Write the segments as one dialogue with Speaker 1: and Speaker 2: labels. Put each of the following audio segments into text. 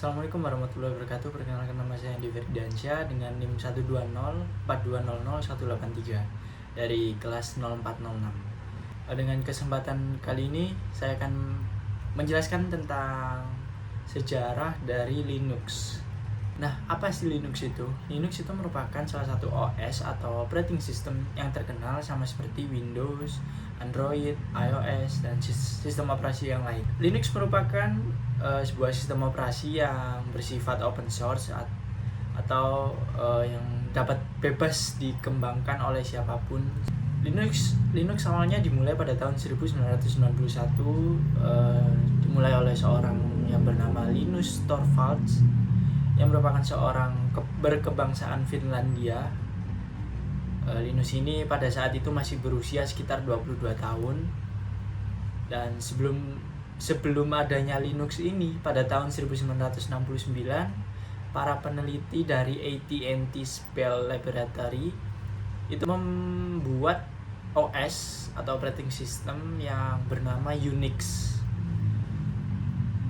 Speaker 1: Assalamualaikum warahmatullahi wabarakatuh. Perkenalkan, nama saya Andi Firdiansyah dengan NIM 120420183 dari kelas 0406. Dengan kesempatan kali ini saya akan menjelaskan tentang sejarah dari Linux. Nah, apa sih Linux itu? Linux itu merupakan salah satu OS atau operating system yang terkenal sama seperti Windows, Android, iOS, dan sistem operasi yang lain. Linux merupakan sebuah sistem operasi yang bersifat open source atau yang dapat bebas dikembangkan oleh siapapun. Linux awalnya dimulai pada tahun 1991, dimulai oleh seorang yang bernama Linus Torvalds yang merupakan seorang berkebangsaan Finlandia. Linus ini pada saat itu masih berusia sekitar 22 tahun, dan sebelum adanya Linux ini pada tahun 1969, para peneliti dari AT&T Bell Laboratory itu membuat OS atau operating system yang bernama Unix.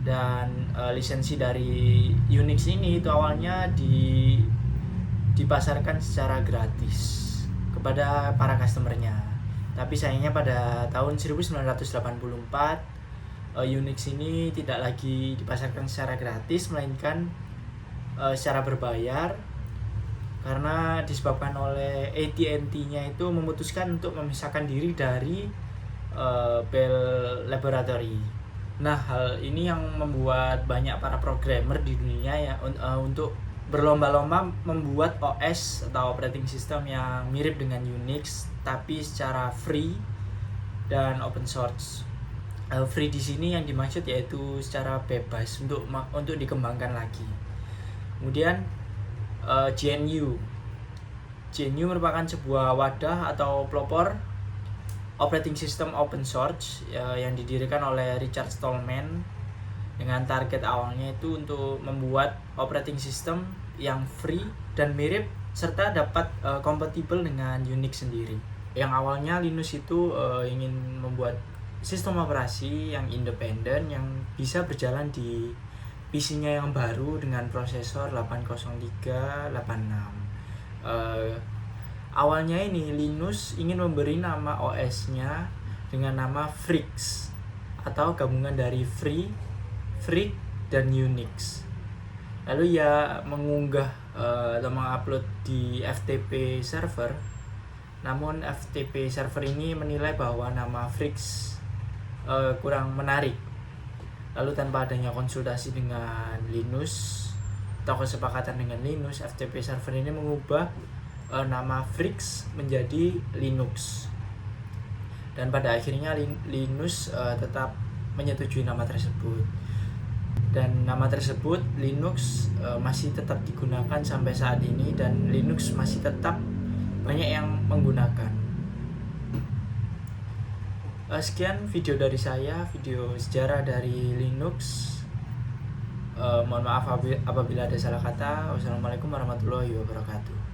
Speaker 1: Dan lisensi dari Unix ini itu awalnya dipasarkan secara gratis kepada para customernya. Tapi sayangnya pada tahun 1984 Unix ini tidak lagi dipasarkan secara gratis, melainkan secara berbayar, karena disebabkan oleh AT&T-nya itu memutuskan untuk memisahkan diri dari Bell Laboratory. Nah, hal ini yang membuat banyak para programmer di dunia ya untuk berlomba-lomba membuat OS atau operating system yang mirip dengan Unix tapi secara free dan open source. Free di sini yang dimaksud yaitu secara bebas untuk dikembangkan lagi. Kemudian GNU merupakan sebuah wadah atau pelopor operating system open source yang didirikan oleh Richard Stallman dengan target awalnya itu untuk membuat operating system yang free dan mirip serta dapat kompatibel dengan Unix sendiri. Yang awalnya Linux itu ingin membuat sistem operasi yang independen yang bisa berjalan di PC-nya yang baru dengan prosesor 80386. Awalnya ini Linus ingin memberi nama OS-nya dengan nama Frix atau gabungan dari Free, Freak, dan Unix. Lalu ia mengunggah atau mengupload di FTP server. Namun FTP server ini menilai bahwa nama Frix kurang menarik. Lalu tanpa adanya konsultasi dengan Linus atau kesepakatan dengan Linus, FTP server ini mengubah nama Frix menjadi Linux. Dan pada akhirnya Linus tetap menyetujui nama tersebut. Dan nama tersebut Linux masih tetap digunakan sampai saat ini, dan Linux masih tetap banyak yang menggunakan. Sekian video dari saya, video sejarah dari Linux. Mohon maaf apabila ada salah kata. Wassalamualaikum warahmatullahi wabarakatuh.